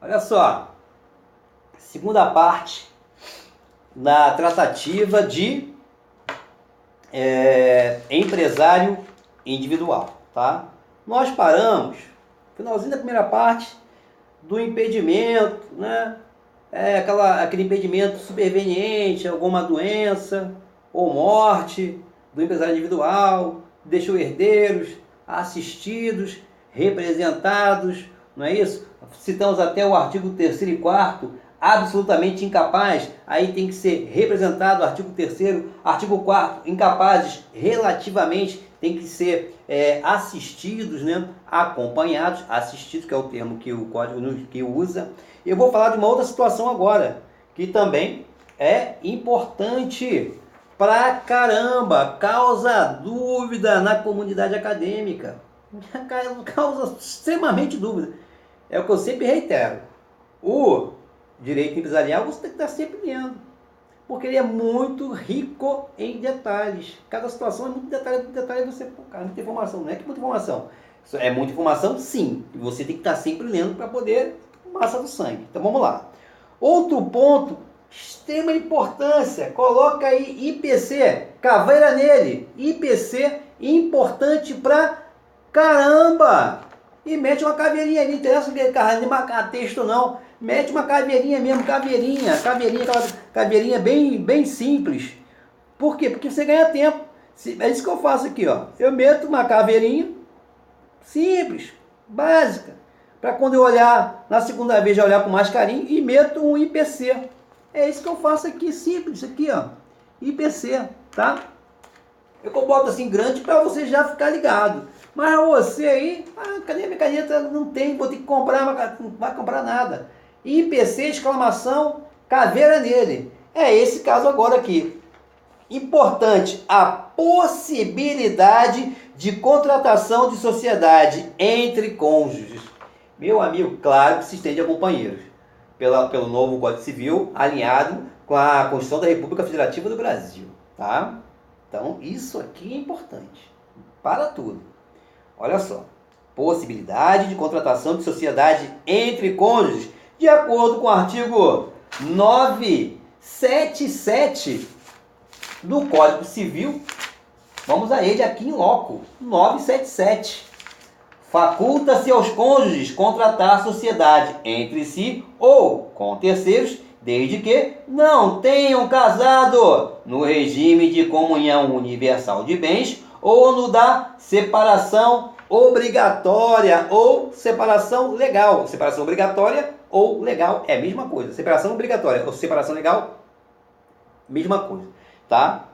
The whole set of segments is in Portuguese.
Olha só, segunda parte da tratativa de empresário individual, tá? Nós paramos, finalzinho da primeira parte, do impedimento, né? Aquele impedimento superveniente, alguma doença ou morte do empresário individual, deixou herdeiros, assistidos, representados, não é isso? Citamos até o artigo 3º e 4º, absolutamente incapaz, aí tem que ser representado, artigo 3º, artigo 4º, incapazes relativamente, tem que ser assistidos, né? Acompanhados, assistidos, que é o termo que o código que usa. Eu vou falar de uma outra situação agora, que também é importante pra caramba, causa dúvida na comunidade acadêmica, causa extremamente dúvida. É o que eu sempre reitero, o direito empresarial você tem que estar sempre lendo, porque ele é muito rico em detalhes. Cada situação é muito detalhe você, cara, muita informação, não é que muita informação, é muita informação sim, e você tem que estar sempre lendo para poder massa do sangue. Então vamos lá. Outro ponto, extrema importância, coloca aí IPC, caveira nele, IPC importante pra caramba. E mete uma caveirinha ali, não interessa de marcar texto não, mete uma caveirinha mesmo, caveirinha, aquela caveirinha bem simples. Por quê? Porque você ganha tempo. É isso que eu faço aqui, ó. Eu meto uma caveirinha simples, básica, para quando eu olhar, na segunda vez já olhar com mais carinho e meto um IPC. É isso que eu faço aqui, simples, aqui ó, IPC, tá? Eu boto assim grande para você já ficar ligado. Mas você aí, cadê minha caneta? Não tem, vou ter que comprar, não vai comprar nada. IPC, exclamação, caveira nele. É esse caso agora aqui. Importante, a possibilidade de contratação de sociedade entre cônjuges. Meu amigo, claro que se estende a companheiros, pelo novo Código Civil, alinhado com a Constituição da República Federativa do Brasil, tá? Então, isso aqui é importante, para tudo. Olha só, possibilidade de contratação de sociedade entre cônjuges, de acordo com o artigo 977 do Código Civil, vamos a ele aqui em loco, 977. Faculta-se aos cônjuges contratar sociedade entre si ou com terceiros, desde que não tenham casado no regime de comunhão universal de bens ou no da separação obrigatória ou separação legal. Separação obrigatória ou legal é a mesma coisa. Separação obrigatória ou separação legal, mesma coisa, tá?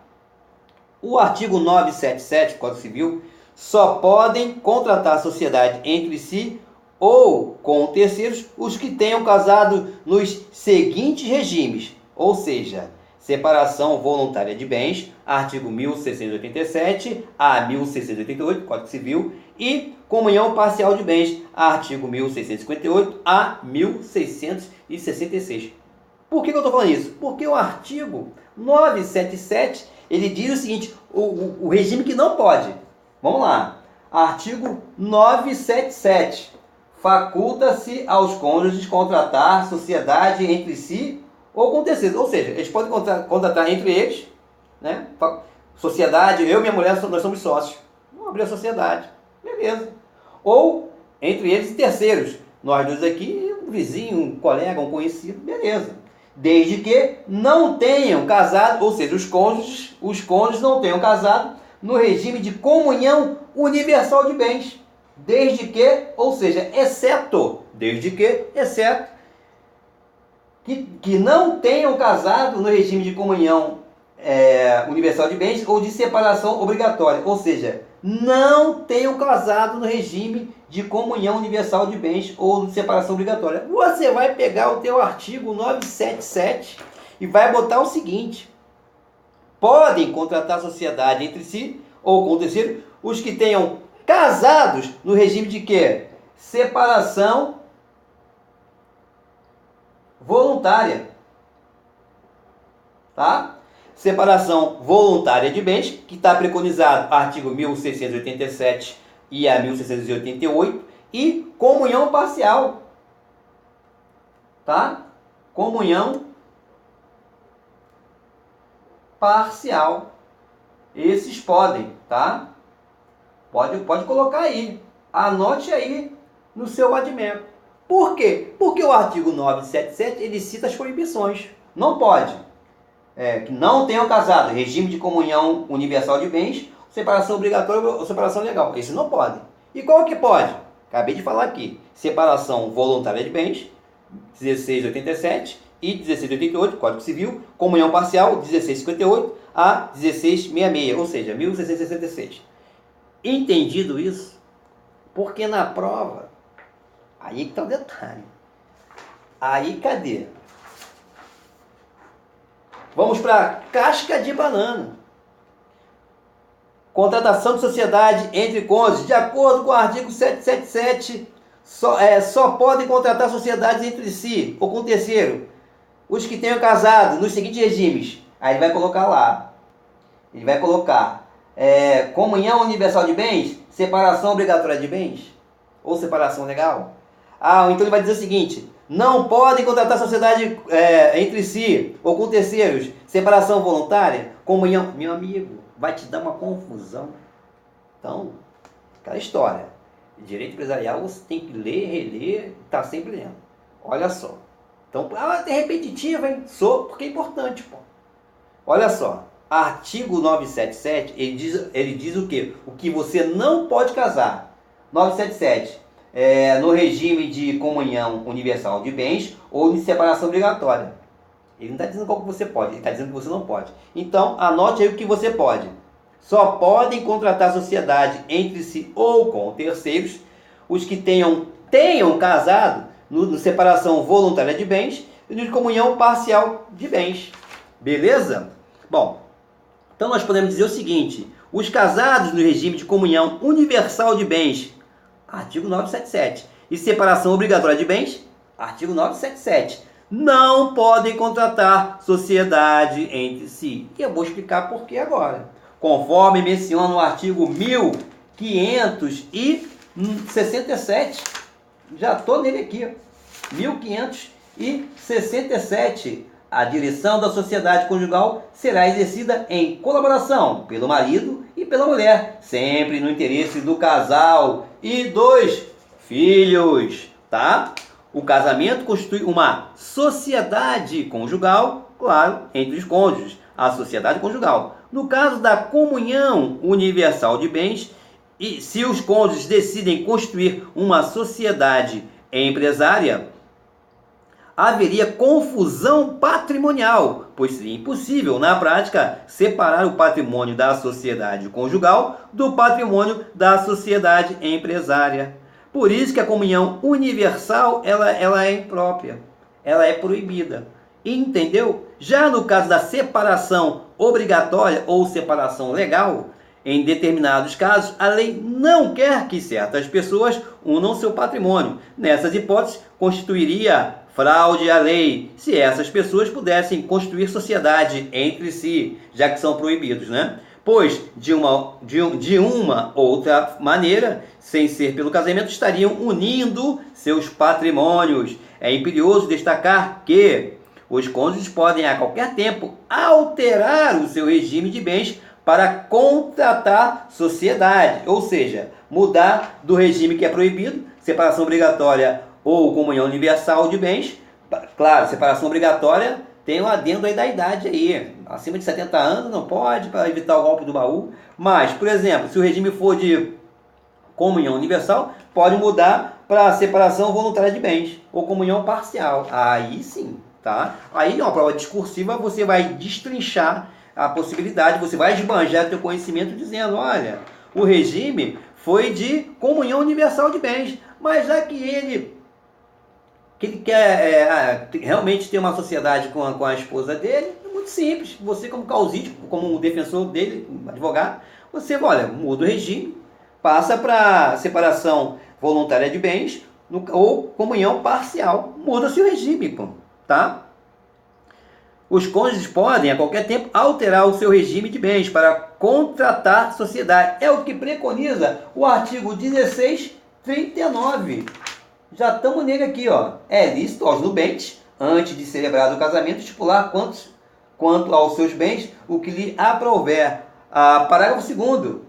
O artigo 977 do Código Civil só podem contratar sociedade entre si ou com terceiros os que tenham casado nos seguintes regimes, ou seja, separação voluntária de bens, artigo 1687 a 1688 do Código Civil, e comunhão parcial de bens, artigo 1658 a 1666. Por que eu estou falando isso? Porque o artigo 977, ele diz o seguinte, o regime que não pode. Vamos lá. Artigo 977. Faculta-se aos cônjuges contratar sociedade entre si ou com terceiros. Ou seja, eles podem contratar entre eles, né? Sociedade, eu e minha mulher, nós somos sócios. Vamos abrir a sociedade. Beleza. Ou entre eles terceiros. Nós dois aqui, um vizinho, um colega, um conhecido. Beleza. Desde que não tenham casado, ou seja, os cônjuges não tenham casado no regime de comunhão universal de bens, desde que, ou seja, exceto que não tenham casado no regime de comunhão universal de bens ou de separação obrigatória, ou seja, não tenham casado no regime de comunhão universal de bens ou de separação obrigatória. Você vai pegar o teu artigo 977 e vai botar o seguinte: podem contratar sociedade entre si ou com terceiro os que tenham casados no regime de quê? Separação voluntária. Tá? Separação voluntária de bens, que está preconizado artigo 1687 e a 1688, e comunhão parcial. tá? Comunhão parcial. Esses podem, tá? Pode colocar aí. Anote aí no seu admento. Por quê? Porque o artigo 977 ele cita as proibições. Não pode. Que não tenham casado, regime de comunhão universal de bens, separação obrigatória ou separação legal. Esse não pode. E qual que pode? Acabei de falar aqui. Separação voluntária de bens, 1687 e 1688, Código Civil. Comunhão parcial, 1658 a 1666, ou seja, 1666. Entendido isso? Porque na prova, aí que está o detalhe. Aí cadê? Vamos para casca de banana. Contratação de sociedade entre cônjuges. De acordo com o artigo 777, só podem contratar sociedades entre si ou com terceiro os que tenham casado nos seguintes regimes. Aí ele vai colocar lá. Ele vai colocar comunhão universal de bens, separação obrigatória de bens ou separação legal. Então ele vai dizer o seguinte: não podem contratar sociedade entre si ou com terceiros, separação voluntária, comunhão. Meu amigo, vai te dar uma confusão. Então, aquela história. Direito empresarial você tem que ler, reler, tá sempre lendo. Olha só. Então, é repetitivo, hein? Porque é importante, pô. Olha só. Artigo 977, ele diz o quê? O que você não pode casar. 977. No regime de comunhão universal de bens ou de separação obrigatória. Ele não está dizendo qual que você pode, ele está dizendo que você não pode. Então, anote aí o que você pode. Só podem contratar sociedade entre si ou com terceiros os que tenham casado no separação voluntária de bens e no de comunhão parcial de bens. Beleza? Bom, então nós podemos dizer o seguinte: os casados no regime de comunhão universal de bens, artigo 977, e separação obrigatória de bens, artigo 977, não podem contratar sociedade entre si. E eu vou explicar por que agora. Conforme menciona o artigo 1567, já estou nele aqui, 1567, a direção da sociedade conjugal será exercida em colaboração pelo marido e pela mulher, sempre no interesse do casal e dos filhos, tá? O casamento constitui uma sociedade conjugal, claro, entre os cônjuges, a sociedade conjugal. No caso da comunhão universal de bens, e se os cônjuges decidem constituir uma sociedade empresária, haveria confusão patrimonial, pois seria impossível, na prática, separar o patrimônio da sociedade conjugal do patrimônio da sociedade empresária. Por isso que a comunhão universal ela é imprópria, ela é proibida. Entendeu? Já no caso da separação obrigatória ou separação legal, em determinados casos, a lei não quer que certas pessoas unam seu patrimônio. Nessas hipóteses, constituiria fraude à lei, se essas pessoas pudessem constituir sociedade entre si, já que são proibidos, né? Pois, de uma outra maneira, sem ser pelo casamento, estariam unindo seus patrimônios. É imperioso destacar que os cônjuges podem, a qualquer tempo, alterar o seu regime de bens para contratar sociedade, ou seja, mudar do regime que é proibido, separação obrigatória ou comunhão universal de bens. Claro, separação obrigatória tem um adendo aí da idade aí, acima de 70 anos não pode, para evitar o golpe do baú. Mas, por exemplo, se o regime for de comunhão universal, pode mudar para separação voluntária de bens ou comunhão parcial. Aí sim, tá? Aí numa prova discursiva você vai destrinchar a possibilidade, você vai esbanjar o teu conhecimento dizendo, olha, o regime foi de comunhão universal de bens, mas já que ele quer realmente ter uma sociedade com a esposa dele, é muito simples. Você como causídico, como um defensor dele, um advogado, você, olha, muda o regime, passa para separação voluntária de bens ou comunhão parcial. Muda-se o regime, tá? Os cônjuges podem, a qualquer tempo, alterar o seu regime de bens para contratar sociedade. É o que preconiza o artigo 1639. Já estamos nele aqui, ó. É lícito aos nubentes, antes de celebrado o casamento, estipular quanto aos seus bens, o que lhe aprouver. Parágrafo 2º.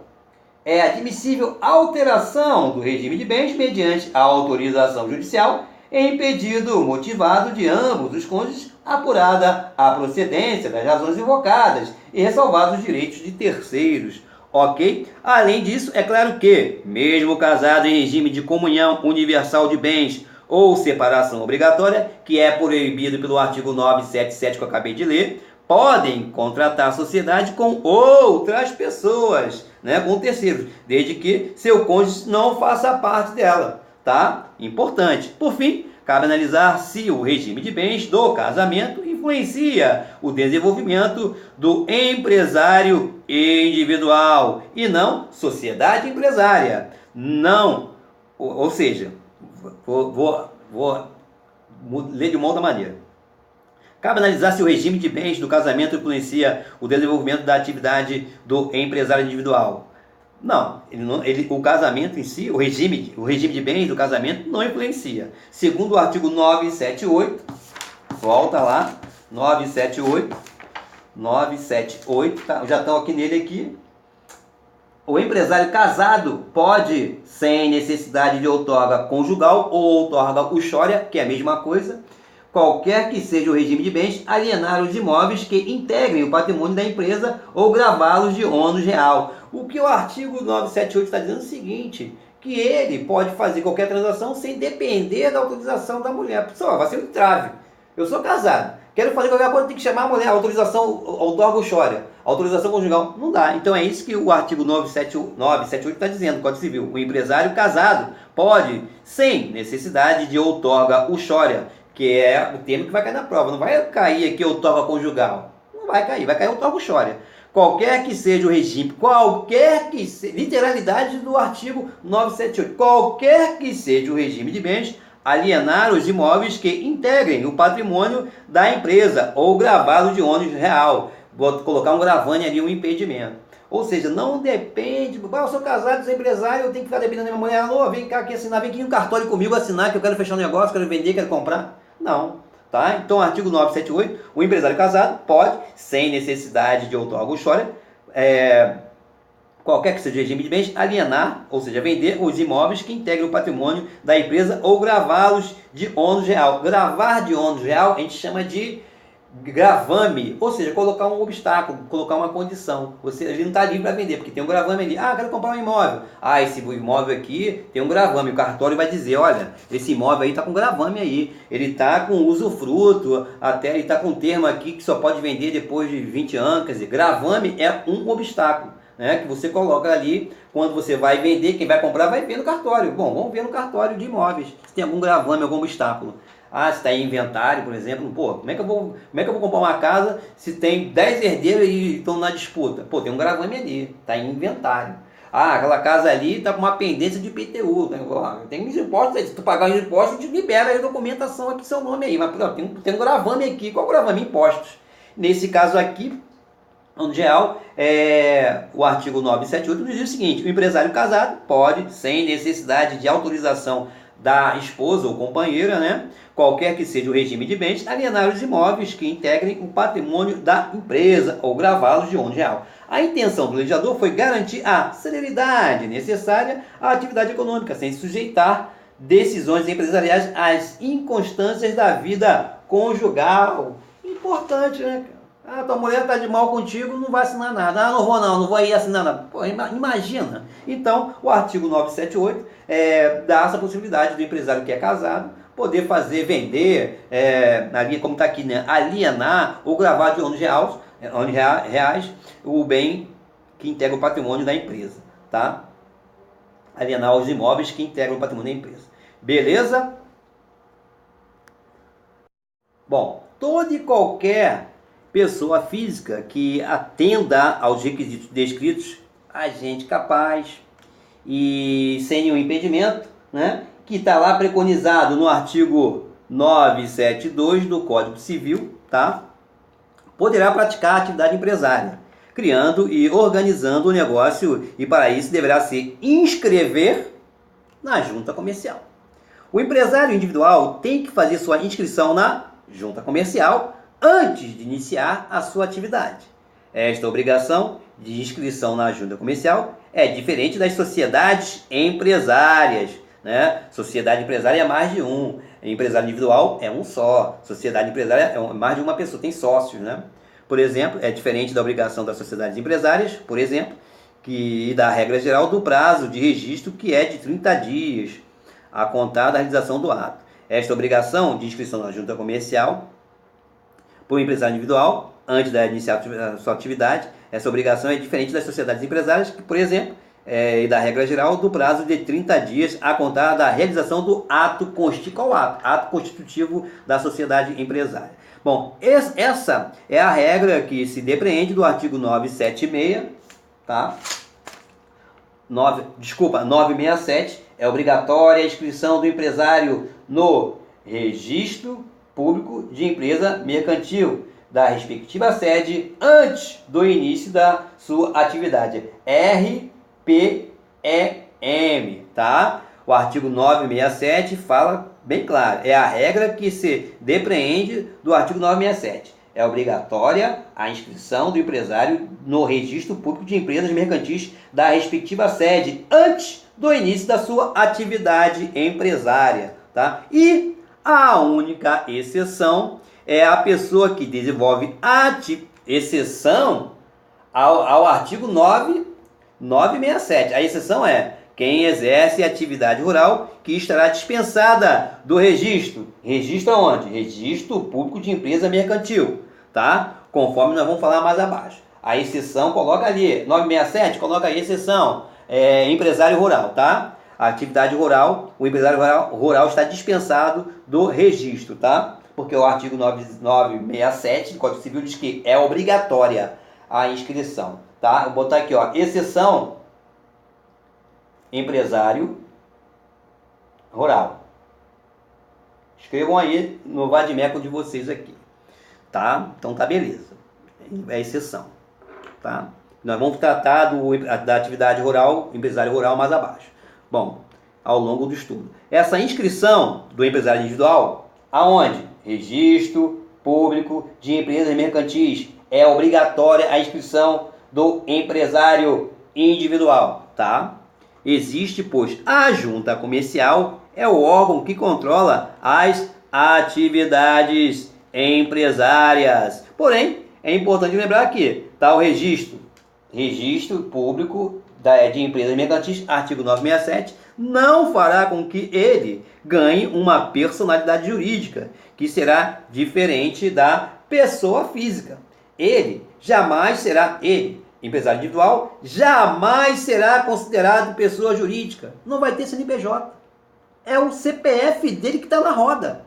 É admissível alteração do regime de bens mediante a autorização judicial em pedido motivado de ambos os cônjuges, apurada a procedência das razões invocadas e ressalvados os direitos de terceiros. Ok? Além disso, é claro que, mesmo casado em regime de comunhão universal de bens ou separação obrigatória, que é proibido pelo artigo 977 que eu acabei de ler, podem contratar sociedade com outras pessoas, né, com terceiros, desde que seu cônjuge não faça parte dela, tá? Importante. Por fim, cabe analisar se o regime de bens do casamento influencia o desenvolvimento do empresário individual e não sociedade empresária. Não, ou seja, vou ler de uma outra maneira. Cabe analisar se o regime de bens do casamento influencia o desenvolvimento da atividade do empresário individual. Não, o casamento em si, o regime de bens do casamento não influencia. Segundo o artigo 978, volta lá, 978, tá? Já estão aqui nele aqui. O empresário casado pode, sem necessidade de outorga conjugal ou outorga uxória, que é a mesma coisa, qualquer que seja o regime de bens, alienar os imóveis que integrem o patrimônio da empresa ou gravá-los de ônus real. O que o artigo 978 está dizendo é o seguinte, que ele pode fazer qualquer transação sem depender da autorização da mulher. Pessoal, vai ser um entrave. Eu sou casado, quero fazer qualquer coisa, tem que chamar a mulher, autorização, outorga uxória, autorização conjugal. Não dá. Então é isso que o artigo 978 está dizendo, Código Civil. O empresário casado pode, sem necessidade de outorga uxória, que é o termo que vai cair na prova. Não vai cair aqui outorga conjugal. Não vai cair outorga uxória. Qualquer que seja o regime, literalidade do artigo 978, qualquer que seja o regime de bens, alienar os imóveis que integrem o patrimônio da empresa ou gravá-lo de ônus real. Vou colocar um gravame ali, um impedimento. Ou seja, não depende, eu sou casado, sou empresário, eu tenho que ficar dependendo da minha mulher, alô, vem cá aqui assinar, vem aqui no cartório comigo assinar que eu quero fechar um negócio, quero vender, quero comprar. Não, tá? Então, artigo 978, o empresário casado pode, sem necessidade de outorga uxória, qualquer que seja o regime de bens, alienar, ou seja, vender os imóveis que integram o patrimônio da empresa ou gravá-los de ônus real. Gravar de ônus real a gente chama de gravame, ou seja, colocar um obstáculo, colocar uma condição. Ele não está livre para vender, porque tem um gravame ali. Quero comprar um imóvel. Esse imóvel aqui tem um gravame. O cartório vai dizer, olha, esse imóvel aí está com gravame aí. Ele está com usufruto, até ele está com um termo aqui que só pode vender depois de 20 anos. Quer dizer, gravame é um obstáculo, né, que você coloca ali quando você vai vender. Quem vai comprar vai ver no cartório. Bom, vamos ver no cartório de imóveis se tem algum gravame, algum obstáculo. Se está em inventário, por exemplo, como é que eu vou comprar uma casa se tem 10 herdeiros e estão na disputa? Tem um gravame ali, está em inventário. Aquela casa ali está com uma pendência de IPTU, tem os impostos, se tu pagar os impostos, a gente libera a documentação aqui, seu nome aí, mas tem um gravame aqui. Qual gravame? Impostos. Nesse caso aqui, no geral, o artigo 978 diz o seguinte: o empresário casado pode, sem necessidade de autorização da esposa ou companheira, né, qualquer que seja o regime de bens, alienar os imóveis que integrem o patrimônio da empresa ou gravá-los de ônus real. A intenção do legislador foi garantir a celeridade necessária à atividade econômica, sem sujeitar decisões empresariais às inconstâncias da vida conjugal. Importante, né, cara? Tua mulher está de mal contigo, não vai assinar nada. Não vou aí assinar nada. Imagina. Então, o artigo 978 dá essa possibilidade do empresário que é casado poder vender, ali como está aqui, né, alienar ou gravar de ônus reais o bem que integra o patrimônio da empresa, tá? Alienar os imóveis que integram o patrimônio da empresa. Beleza? Bom, toda e qualquer pessoa física que atenda aos requisitos descritos, agente capaz e sem nenhum impedimento, né, que está lá preconizado no artigo 972 do Código Civil, tá, poderá praticar a atividade empresária, criando e organizando o negócio, e para isso deverá se inscrever na junta comercial. O empresário individual tem que fazer sua inscrição na junta comercial antes de iniciar a sua atividade. Esta obrigação de inscrição na junta comercial é diferente das sociedades empresárias, né? Sociedade empresária é mais de um, empresário individual é um só, sociedade empresária é mais de uma pessoa, tem sócios, né? Por exemplo, é diferente da obrigação das sociedades empresárias, por exemplo, e da regra geral do prazo de registro, que é de 30 dias a contar da realização do ato. Esta obrigação de inscrição na junta comercial por um empresário individual, antes de iniciar a sua atividade, essa obrigação é diferente das sociedades empresárias, que, por exemplo, e da regra geral do prazo de 30 dias a contar da realização do ato constitutivo, ato constitutivo da sociedade empresária. Bom, essa é a regra que se depreende do artigo 976, tá? 967, é obrigatória a inscrição do empresário no registro público de empresa mercantil da respectiva sede antes do início da sua atividade. RPEM, tá? O artigo 967 fala bem claro, é a regra que se depreende do artigo 967. É obrigatória a inscrição do empresário no registro público de empresas mercantis da respectiva sede antes do início da sua atividade empresária, tá? E a única exceção é a pessoa que desenvolve exceção ao artigo 967. A exceção é quem exerce atividade rural que estará dispensada do registro. Registro aonde? Registro público de empresa mercantil, tá? Conforme nós vamos falar mais abaixo. A exceção coloca ali, 967, coloca aí exceção, empresário rural, tá? A atividade rural, o empresário rural está dispensado do registro, tá? Porque o artigo 967 do Código Civil diz que é obrigatória a inscrição, tá? Vou botar aqui, ó, exceção, empresário rural. Escrevam aí no vadimeco de vocês aqui, tá? Então tá beleza, é exceção, tá? Nós vamos tratar da atividade rural, empresário rural mais abaixo. Bom, ao longo do estudo. Essa inscrição do empresário individual, aonde? Registro público de empresas mercantis. É obrigatória a inscrição do empresário individual, tá? Existe, pois, a junta comercial é o órgão que controla as atividades empresárias. Porém, é importante lembrar que tá o registro público de empresas mercantis, artigo 967, não fará com que ele ganhe uma personalidade jurídica, que será diferente da pessoa física. Empresário individual, jamais será considerado pessoa jurídica. Não vai ter CNPJ. É o CPF dele que está na roda.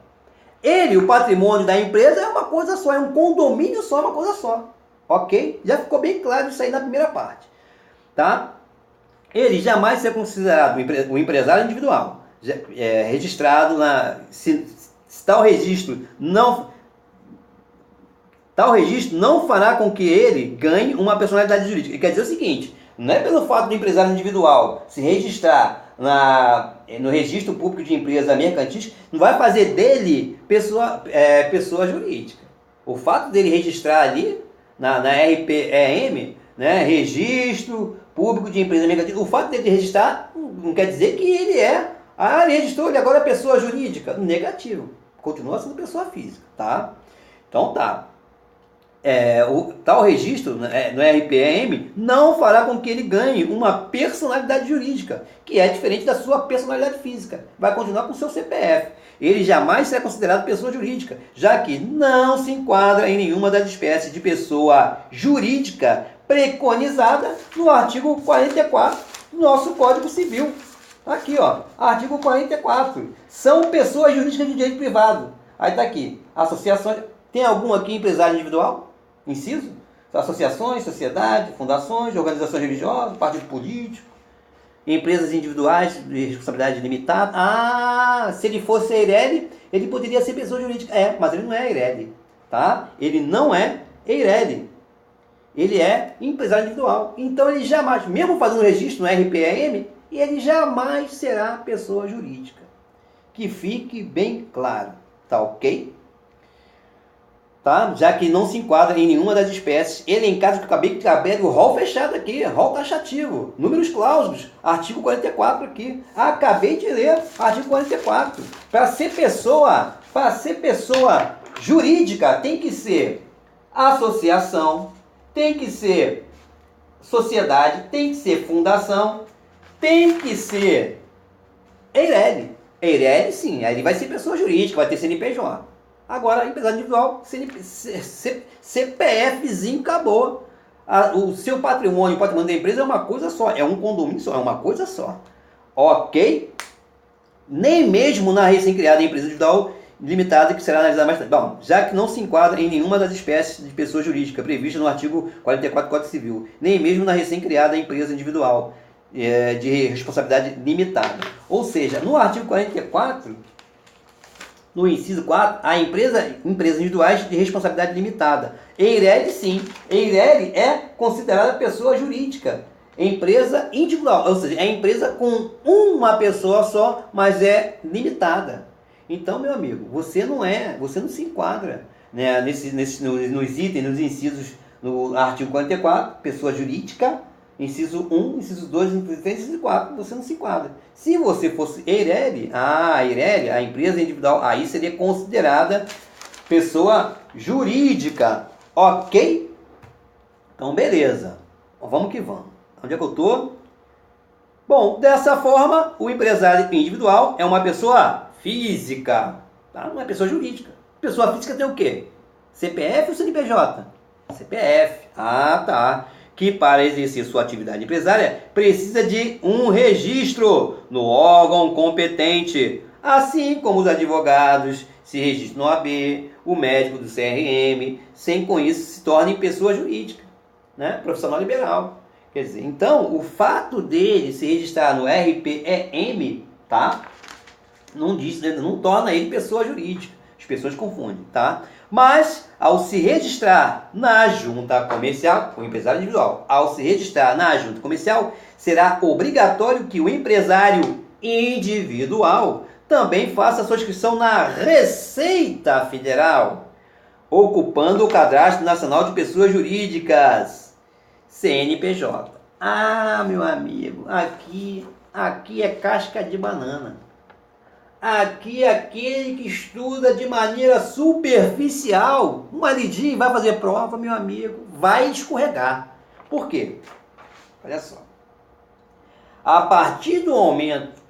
O patrimônio da empresa é uma coisa só, é um condomínio só, uma coisa só. Ok? Já ficou bem claro isso aí na primeira parte. Tá? Ele jamais será considerado um empresário individual. Registrado se tal registro não fará com que ele ganhe uma personalidade jurídica. Quer dizer o seguinte, não é pelo fato do empresário individual se registrar no registro público de empresa mercantil, não vai fazer dele pessoa jurídica. O fato dele registrar ali na RPEM, né, registro público de empresa mercantil, o fato dele registrar não quer dizer que ele ele registrou, ele agora é pessoa jurídica. Negativo. Continua sendo pessoa física, tá? Então tá. Tal registro no RPM não fará com que ele ganhe uma personalidade jurídica, que é diferente da sua personalidade física. Vai continuar com o seu CPF. Ele jamais será considerado pessoa jurídica, já que não se enquadra em nenhuma das espécies de pessoa jurídica preconizada no artigo 44 do nosso Código Civil. Aqui, ó, artigo 44. São pessoas jurídicas de direito privado. Aí tá aqui, associações. Tem algum aqui empresário individual? Inciso? Associações, sociedade, fundações, organizações religiosas, partido político, empresas individuais de responsabilidade limitada. Se ele fosse Eireli, ele poderia ser pessoa jurídica. Mas ele não é Eireli, tá? Ele não é Eireli. Ele é empresário individual. Então ele jamais, mesmo fazendo registro no RPM, ele jamais será pessoa jurídica. Que fique bem claro, tá ok? Tá? Já que não se enquadra em nenhuma das espécies elencadas que eu acabei de caber o rol fechado aqui, rol taxativo, números clausos, artigo 44 aqui. Acabei de ler artigo 44. Para ser pessoa jurídica tem que ser associação, tem que ser sociedade, tem que ser fundação, tem que ser EIRELI. EIRELI sim, aí ele vai ser pessoa jurídica, vai ter CNPJ. Agora, empresário individual, CPFzinho, acabou. O seu patrimônio, o patrimônio da empresa é uma coisa só, é um condomínio só, é uma coisa só. Ok? Nem mesmo na recém-criada empresa individual limitada, que será analisada mais tarde. Bom, já que não se enquadra em nenhuma das espécies de pessoa jurídica prevista no artigo 44 do Código Civil, nem mesmo na recém-criada empresa individual de responsabilidade limitada. Ou seja, no artigo 44... no inciso 4, a empresas individuais de responsabilidade limitada. EIRELI, sim. EIRELI é considerada pessoa jurídica. Empresa individual, ou seja, é empresa com uma pessoa só, mas é limitada. Então, meu amigo, você não se enquadra, né, nos itens, nos incisos, no artigo 44, pessoa jurídica, inciso 1, inciso 2, inciso 4, você não se enquadra. Se você fosse EIRELI, a empresa individual, aí seria considerada pessoa jurídica, ok? Então, beleza. Vamos que vamos. Onde é que eu estou? Bom, dessa forma, o empresário individual é uma pessoa física, tá? Não é pessoa jurídica. Pessoa física tem o quê? CPF ou CNPJ? CPF. Ah, tá. Que para exercer sua atividade empresária precisa de um registro no órgão competente, assim como os advogados se registram no AB, o médico do CRM, sem com isso se torne pessoa jurídica, né? Profissional liberal. Quer dizer, então, o fato dele se registrar no RPEM, tá? Não torna ele pessoa jurídica. As pessoas confundem, tá? Mas, ao se registrar na junta comercial, o empresário individual, ao se registrar na junta comercial, será obrigatório que o empresário individual também faça sua inscrição na Receita Federal, ocupando o Cadastro Nacional de Pessoas Jurídicas, CNPJ. Ah, meu amigo, aqui é casca de banana. Aqui é aquele que estuda de maneira superficial, uma lidinha, vai fazer prova, meu amigo, vai escorregar. Por quê? Olha só. A partir do momento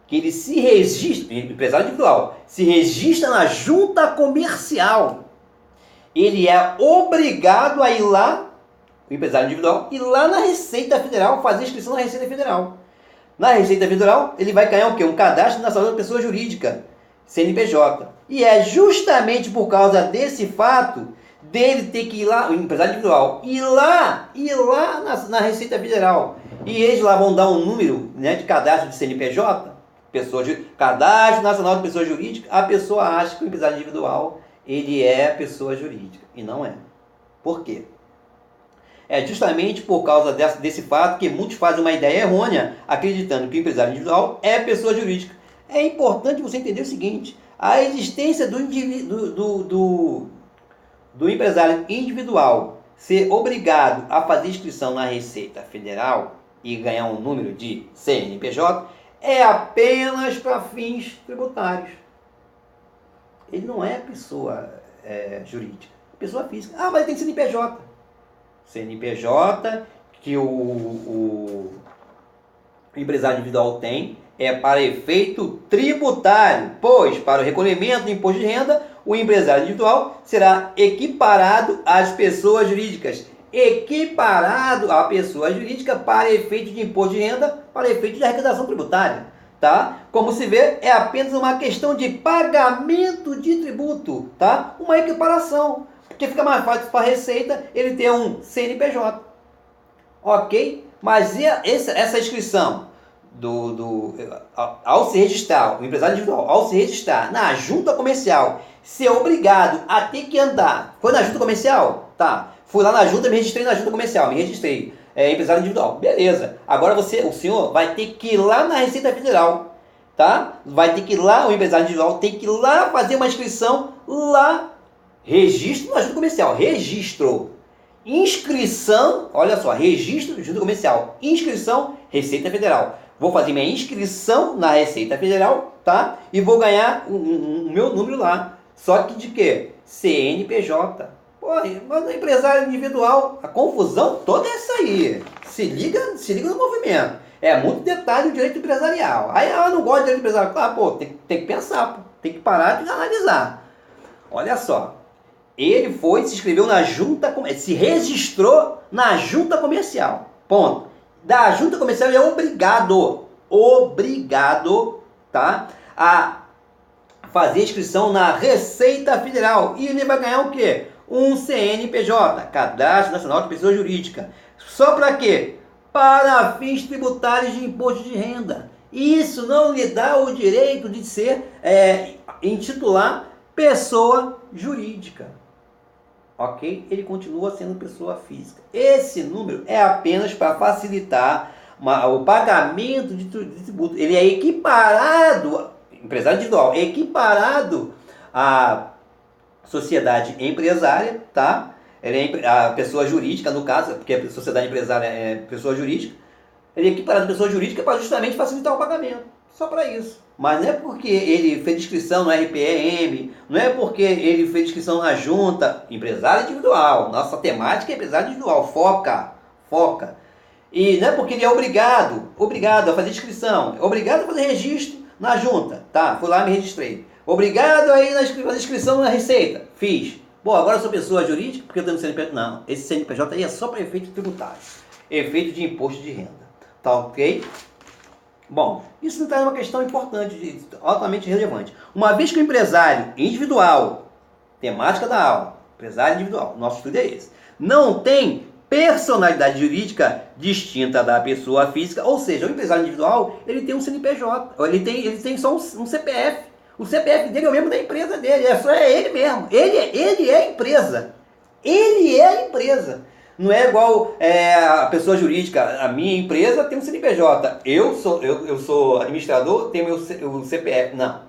que ele se registra, empresário individual, se registra na junta comercial, ele é obrigado a ir lá, o empresário individual, ir lá na Receita Federal, fazer inscrição na Receita Federal. Na Receita Federal, ele vai ganhar o quê? Um cadastro nacional de pessoa jurídica, CNPJ. E é justamente por causa desse fato dele ter que ir lá, o empresário individual, ir lá na Receita Federal. E eles lá vão dar um número, né, de cadastro de CNPJ, cadastro nacional de pessoa jurídica. A pessoa acha que o empresário individual ele é pessoa jurídica, e não é. Por quê? É justamente por causa desse fato que muitos fazem uma ideia errônea, acreditando que o empresário individual é pessoa jurídica. É importante você entender o seguinte: a existência do empresário individual ser obrigado a fazer inscrição na Receita Federal e ganhar um número de CNPJ é apenas para fins tributários. Ele não é pessoa jurídica, é pessoa física. Ah, mas ele tem CNPJ. CNPJ que o empresário individual tem é para efeito tributário, pois para o recolhimento do imposto de renda, o empresário individual será equiparado às pessoas jurídicas. Equiparado à pessoa jurídica para efeito de imposto de renda, para efeito de arrecadação tributária. Tá? Como se vê, é apenas uma questão de pagamento de tributo, tá? Uma equiparação. Porque fica mais fácil para a Receita ele ter um CNPJ. Ok? Mas essa inscrição ao se registrar, o empresário individual, ao se registrar na junta comercial, ser obrigado a ter que andar. Foi na junta comercial? Tá. Fui lá na junta, me registrei na junta comercial, me registrei. Empresário individual. Beleza. Agora o senhor vai ter que ir lá na Receita Federal tá? Vai ter que ir lá, o empresário individual tem que ir lá fazer uma inscrição lá, registro na junta comercial, registro, inscrição, olha só, registro junta comercial, inscrição Receita Federal. Vou fazer minha inscrição na Receita Federal, tá? E vou ganhar o meu número lá. Só que de quê? CNPJ. Pô, mas no empresário individual, a confusão toda é essa aí. Se liga no movimento. É muito detalhe do direito empresarial. Aí eu não gosto de direito empresarial. Ah, pô, tem que pensar, pô. Tem que parar de analisar. Olha só. Ele se inscreveu na junta, se registrou na junta comercial. Ponto. Da junta comercial ele é obrigado, tá? A fazer inscrição na Receita Federal. E ele vai ganhar o quê? Um CNPJ, Cadastro Nacional de Pessoa Jurídica. Só para quê? Para fins tributários de imposto de renda. Isso não lhe dá o direito de ser, intitular pessoa jurídica. Ok? Ele continua sendo pessoa física. Esse número é apenas para facilitar o pagamento de tributo. Ele é equiparado, empresário individual, equiparado a sociedade empresária, tá? Ele é a pessoa jurídica, no caso, porque a sociedade empresária é pessoa jurídica. Ele é equiparado a pessoa jurídica para justamente facilitar o pagamento. Só para isso. Mas não é porque ele fez inscrição no RPM, não é porque ele fez inscrição na junta, empresário individual. Nossa temática é empresário individual. Foca. E não é porque ele é obrigado a fazer inscrição, obrigado a fazer registro na junta. Tá, fui lá e me registrei. Obrigado aí na inscrição na Receita. Fiz. Bom, agora eu sou pessoa jurídica porque eu tenho CNPJ. Não, esse CNPJ aí é só para efeito tributário. Efeito de imposto de renda. Tá ok? Bom, isso então é uma questão importante, altamente relevante. Uma vez que o empresário individual, temática da aula, empresário individual, nosso estudo é esse, não tem personalidade jurídica distinta da pessoa física, ou seja, o empresário individual, ele tem um CNPJ, ele tem só um CPF. O CPF dele é o mesmo da empresa dele, é ele mesmo. Ele é a empresa. Ele é a empresa. Não é igual a pessoa jurídica, a minha empresa tem um CNPJ. Eu sou administrador, tenho o CPF. Não.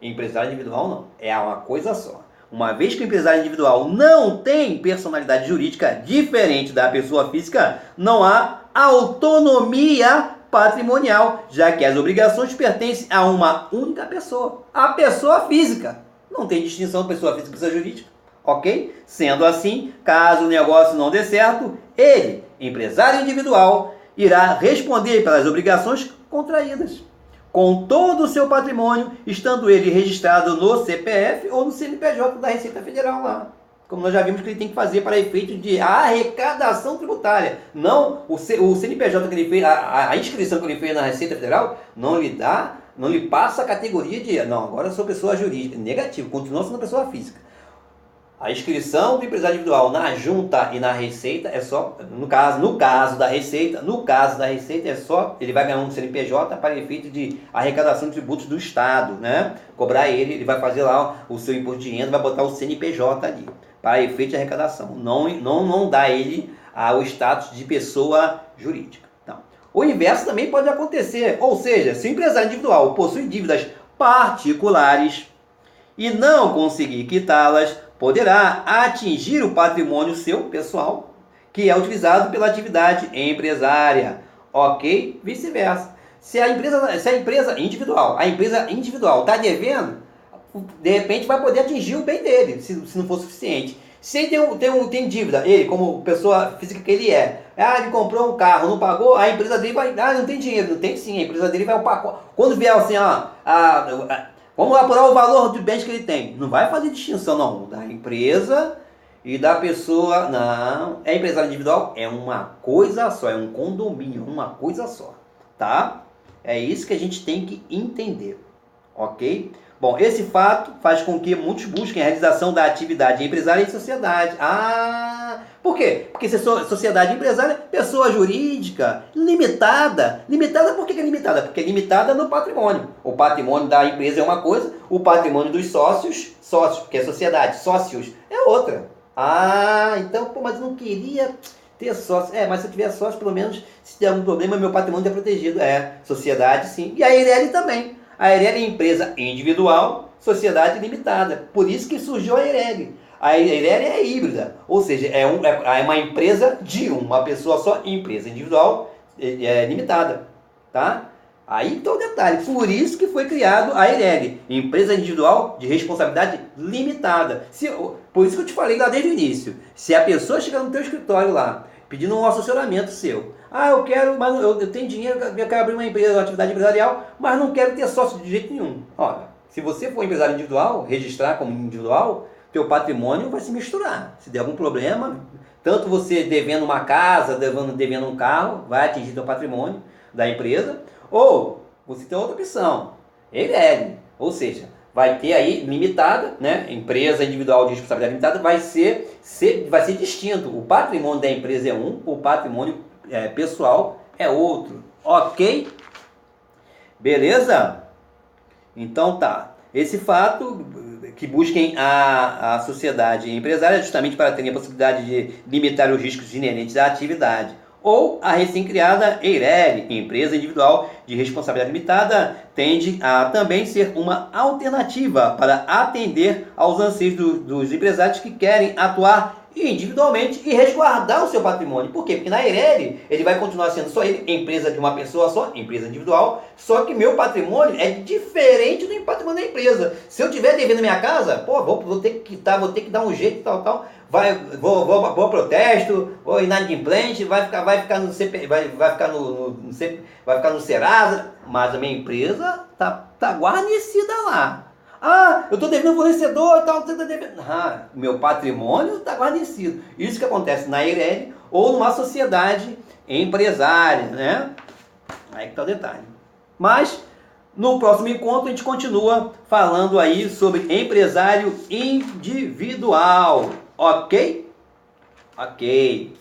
Empresário individual não. É uma coisa só. Uma vez que o empresário individual não tem personalidade jurídica diferente da pessoa física, não há autonomia patrimonial, já que as obrigações pertencem a uma única pessoa, a pessoa física. Não tem distinção de pessoa física e pessoa jurídica, ok? Sendo assim, caso o negócio não dê certo, ele, empresário individual, irá responder pelas obrigações contraídas, com todo o seu patrimônio, estando ele registrado no CPF ou no CNPJ da Receita Federal lá. Como nós já vimos que ele tem que fazer para efeito de arrecadação tributária. Não, o CNPJ que ele fez, a inscrição que ele fez na Receita Federal, não lhe passa a categoria de, não, agora eu sou pessoa jurídica. Negativo, continua sendo pessoa física. A inscrição do empresário individual na junta e na Receita é só, no caso da Receita é só, ele vai ganhar um CNPJ para efeito de arrecadação de tributos do Estado, né? Cobrar ele vai fazer lá o seu imposto de renda, vai botar o CNPJ ali, para efeito de arrecadação. Não dá ele o status de pessoa jurídica. Então, o inverso também pode acontecer, ou seja, se o empresário individual possui dívidas particulares e não conseguir quitá-las, poderá atingir o patrimônio seu pessoal, que é utilizado pela atividade empresária, ok? Vice-versa. Se a empresa individual está devendo, de repente vai poder atingir o bem dele, se não for suficiente. Se ele tem dívida, ele como pessoa física que ele ele comprou um carro, não pagou, a empresa dele vai, não tem dinheiro, não tem sim, a empresa dele vai pagar. Quando vier assim, vamos apurar o valor dos bens que ele tem. Não vai fazer distinção, não, da empresa e da pessoa. Não, é empresário individual, é uma coisa só, é um condomínio, uma coisa só, tá? É isso que a gente tem que entender, ok? Bom, esse fato faz com que muitos busquem a realização da atividade empresária em sociedade. Por quê? Porque se sociedade empresária, pessoa jurídica, limitada. Limitada por que é limitada? Porque é limitada no patrimônio. O patrimônio da empresa é uma coisa, o patrimônio dos sócios, porque é sociedade, sócios, é outra. Então, mas eu não queria ter sócio. Mas se eu tiver sócio, pelo menos, se der algum problema, meu patrimônio é protegido. Sociedade sim. E a Eireli também. A Eireli é empresa individual, sociedade limitada. Por isso que surgiu a Eireli. A Eireli é híbrida, ou seja, é uma empresa de uma pessoa só, empresa individual limitada, tá? Aí está o detalhe, por isso que foi criado a Eireli, empresa individual de responsabilidade limitada. Por isso que eu te falei lá desde o início, se a pessoa chegar no teu escritório lá, pedindo um assessoramento seu, eu quero, mas eu tenho dinheiro, eu quero abrir uma empresa, uma atividade empresarial, mas não quero ter sócio de jeito nenhum. Olha, se você for empresário individual, registrar como individual, teu patrimônio vai se misturar. Se der algum problema, tanto você devendo uma casa, devendo um carro, vai atingir teu patrimônio da empresa, ou você tem outra opção, Eireli, ou seja, vai ter aí limitada, né? Empresa individual de responsabilidade limitada vai ser distinto. O patrimônio da empresa é um, o patrimônio pessoal é outro. Ok? Beleza? Então tá. Esse fato que busquem a sociedade empresária justamente para terem a possibilidade de limitar os riscos inerentes à atividade. Ou a recém-criada Eireli, empresa individual de responsabilidade limitada, tende a também ser uma alternativa para atender aos anseios dos empresários que querem atuar individualmente e resguardar o seu patrimônio. Por quê? Porque na Eireli ele vai continuar sendo só ele, empresa de uma pessoa só, empresa individual, só que meu patrimônio é diferente do patrimônio da empresa. Se eu tiver devendo minha casa, vou ter que quitar, vou ter que dar um jeito, tal. Vou protesto, vou inadimplente, vai ficar no CP, vai ficar no Serasa, mas a minha empresa tá guarnecida lá. Eu estou devendo fornecedor e tal, meu patrimônio está guarnecido. Isso que acontece na Eireli ou numa sociedade empresária, né? Aí que está o detalhe. Mas no próximo encontro a gente continua falando aí sobre empresário individual. Ok? Ok.